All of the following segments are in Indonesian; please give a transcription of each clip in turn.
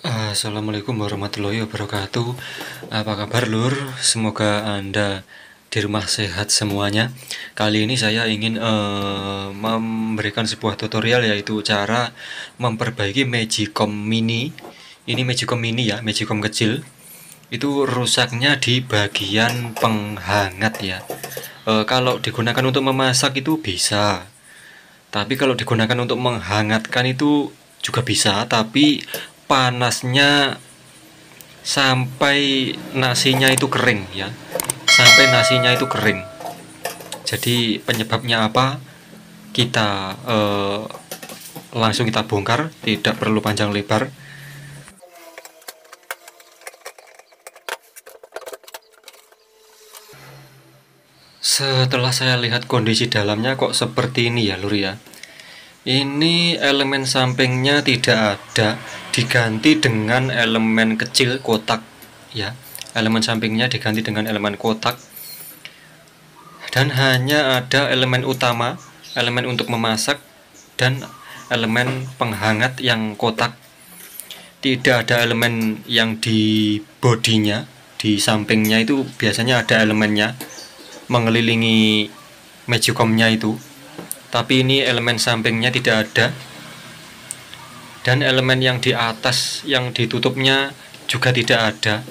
Assalamualaikum warahmatullahi wabarakatuh. Apa kabar lur? Semoga Anda di rumah sehat semuanya. Kali ini saya ingin memberikan sebuah tutorial, yaitu cara memperbaiki Magicom Mini. Ini Magicom Mini ya, Magicom kecil. Itu rusaknya di bagian penghangat ya. Kalau digunakan untuk memasak itu bisa. Tapi kalau digunakan untuk menghangatkan itu juga bisa, tapi panasnya sampai nasinya itu kering ya. Sampai nasinya itu kering. Jadi penyebabnya apa? Kita langsung kita bongkar, tidak perlu panjang lebar. Setelah saya lihat kondisi dalamnya kok seperti ini ya lur ya. Ini elemen sampingnya tidak ada, diganti dengan elemen kecil kotak ya. Elemen sampingnya diganti dengan elemen kotak, dan hanya ada elemen utama, elemen untuk memasak, dan elemen penghangat yang kotak. Tidak ada elemen yang di bodinya, di sampingnya itu biasanya ada elemennya mengelilingi Magicomnya itu, tapi ini elemen sampingnya tidak ada, dan elemen yang di atas yang ditutupnya juga tidak ada.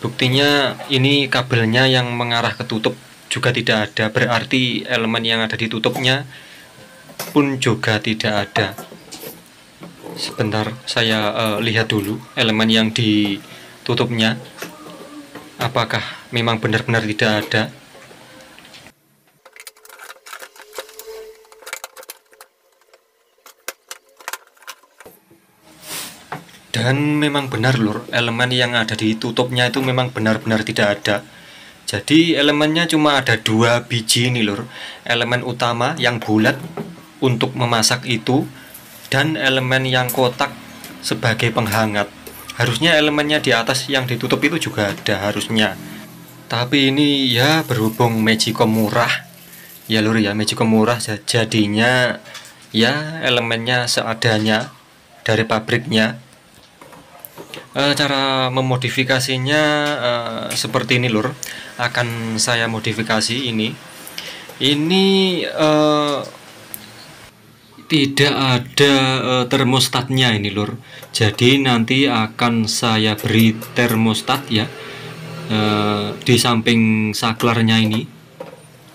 Buktinya ini kabelnya yang mengarah ke tutup juga tidak ada, berarti elemen yang ada di tutupnya pun juga tidak ada. Sebentar saya lihat dulu elemen yang ditutupnya, apakah memang benar-benar tidak ada. Dan memang benar lur, elemen yang ada di tutupnya itu memang benar-benar tidak ada. Jadi elemennya cuma ada 2 biji ini lur. Elemen utama yang bulat untuk memasak itu, dan elemen yang kotak sebagai penghangat. Harusnya elemennya di atas yang ditutup itu juga ada harusnya. Tapi ini ya berhubung Magicom murah ya lur ya, Magicom murah jadinya ya elemennya seadanya dari pabriknya. Cara memodifikasinya seperti ini lur. Akan saya modifikasi ini tidak ada termostatnya ini lur. Jadi nanti akan saya beri termostat ya, di samping saklarnya ini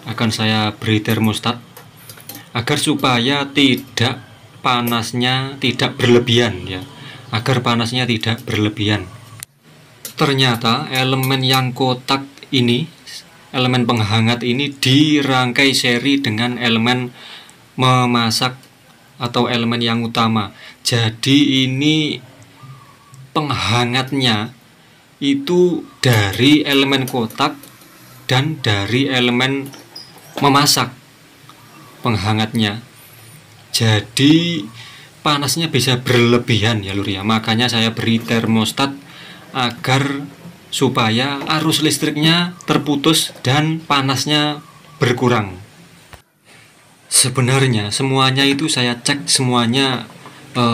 akan saya beri termostat agar supaya tidak panasnya tidak berlebihan ya, agar panasnya tidak berlebihan. Ternyata elemen yang kotak ini, elemen penghangat ini dirangkai seri dengan elemen memasak atau elemen yang utama. Jadi ini penghangatnya itu dari elemen kotak dan dari elemen memasak penghangatnya. Jadi panasnya bisa berlebihan ya lur ya. Makanya saya beri termostat agar supaya arus listriknya terputus dan panasnya berkurang. Sebenarnya semuanya itu saya cek semuanya,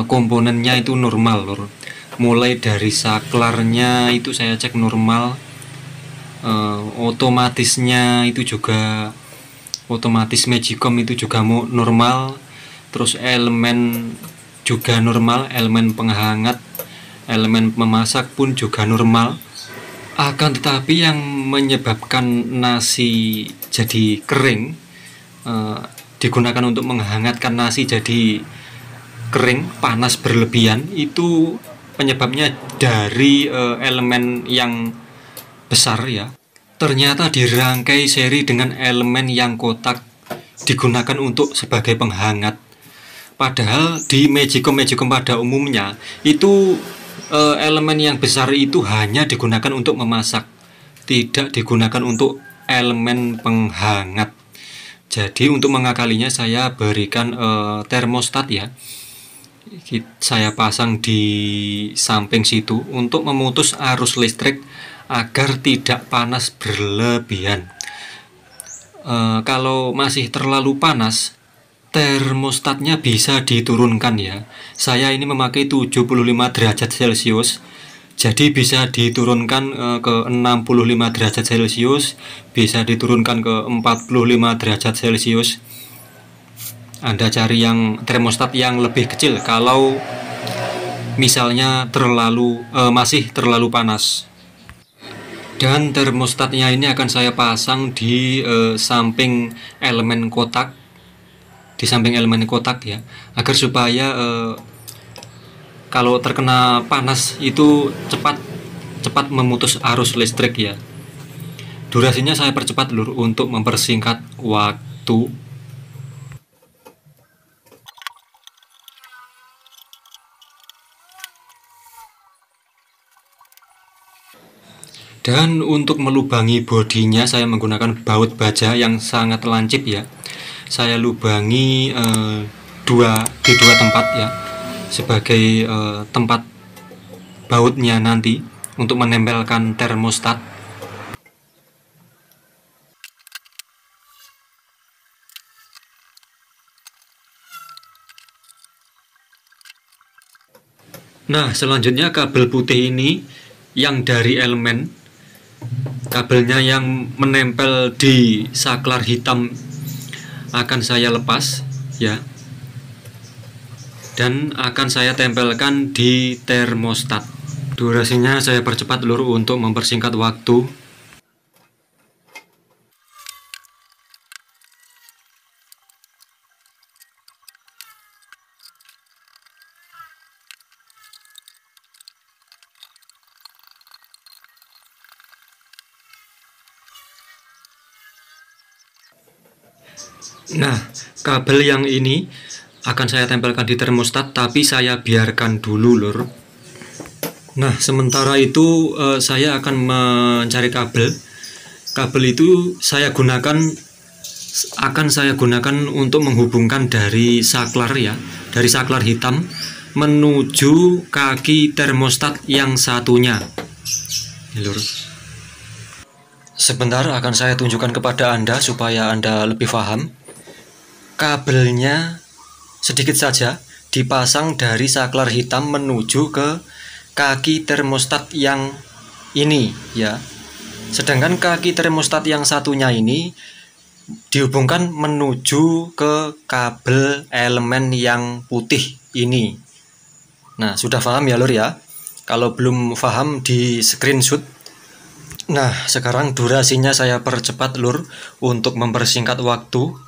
komponennya itu normal lur. Mulai dari saklarnya itu saya cek normal, otomatisnya itu juga otomatis Magicom itu juga normal. Terus elemen juga normal, elemen penghangat, elemen memasak pun juga normal. Akan tetapi yang menyebabkan nasi jadi kering, digunakan untuk menghangatkan nasi jadi kering, panas berlebihan, itu penyebabnya dari elemen yang besar ya. Ternyata dirangkai seri dengan elemen yang kotak, digunakan untuk sebagai penghangat. Padahal di Magicom pada umumnya itu elemen yang besar itu hanya digunakan untuk memasak, tidak digunakan untuk elemen penghangat. Jadi untuk mengakalinya saya berikan termostat ya. Saya pasang di samping situ untuk memutus arus listrik agar tidak panas berlebihan. Kalau masih terlalu panas, termostatnya bisa diturunkan ya. Saya ini memakai 75 derajat Celcius. Jadi bisa diturunkan ke 65 derajat Celcius, bisa diturunkan ke 45 derajat Celcius. Anda cari yang termostat yang lebih kecil kalau misalnya masih terlalu panas. Dan termostatnya ini akan saya pasang di samping elemen kotak, ya, agar supaya kalau terkena panas itu cepat memutus arus listrik ya. Durasinya saya percepat lur untuk mempersingkat waktu. Dan untuk melubangi bodinya saya menggunakan baut baja yang sangat lancip ya. Saya lubangi di dua tempat ya, sebagai tempat bautnya nanti untuk menempelkan termostat. Nah, selanjutnya kabel putih ini yang dari elemen, kabelnya yang menempel di saklar hitam akan saya lepas ya, dan akan saya tempelkan di termostat. Durasinya saya percepat lur untuk mempersingkat waktu. Nah, kabel yang ini akan saya tempelkan di termostat, tapi saya biarkan dulu lur. Nah, sementara itu saya akan mencari kabel. Kabel itu akan saya gunakan untuk menghubungkan dari saklar ya, dari saklar hitam menuju kaki termostat yang satunya. Ini lur. Sebentar akan saya tunjukkan kepada Anda supaya Anda lebih paham. Kabelnya sedikit saja dipasang dari saklar hitam menuju ke kaki termostat yang ini ya. Sedangkan kaki termostat yang satunya ini dihubungkan menuju ke kabel elemen yang putih ini. Nah, sudah paham ya lur ya? Kalau belum paham di screenshot. Nah, sekarang durasinya saya percepat lur untuk mempersingkat waktu.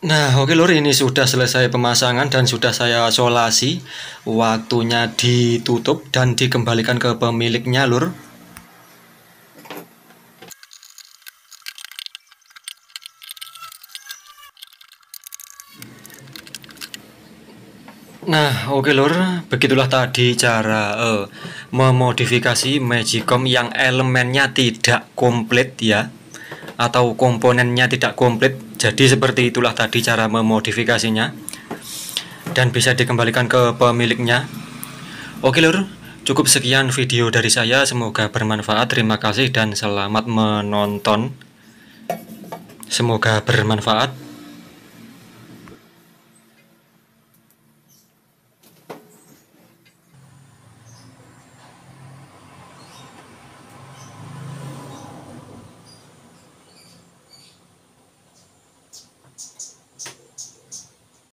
Nah, oke lur, ini sudah selesai pemasangan dan sudah saya solasi. Waktunya ditutup dan dikembalikan ke pemiliknya lur. Nah, oke lur, begitulah tadi cara memodifikasi Magicom yang elemennya tidak komplit ya, atau komponennya tidak komplit. Jadi seperti itulah tadi cara memodifikasinya, dan bisa dikembalikan ke pemiliknya. Oke lur, cukup sekian video dari saya, semoga bermanfaat. Terima kasih dan selamat menonton. Semoga bermanfaat.